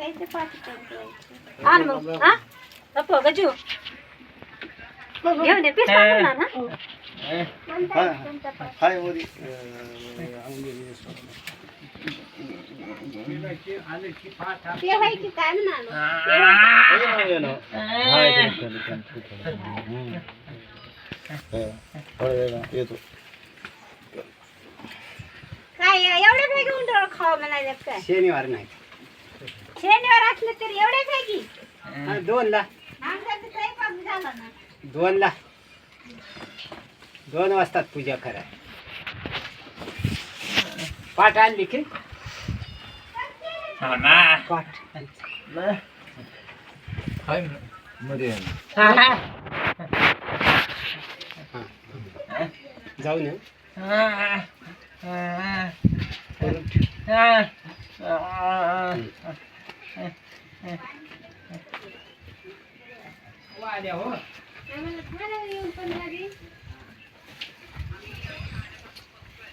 आण मग हा नको गजू घेऊन ये पीस टाकून आण हा हाय वरी ते होय की काय म्हणालो येतो काय एवढे भेगी उंडळ खावा म्हणायचं काय शनिवार नाही शनिवार असले तरी एवढे भेगी 2ला आमच्यात स्वयंपाक झाला ना 2ला 2 वाजतात पूजा करा पाठ आणली की पाठ मध्ये जाऊ ना आम्हाला खायला येऊन पण लागेल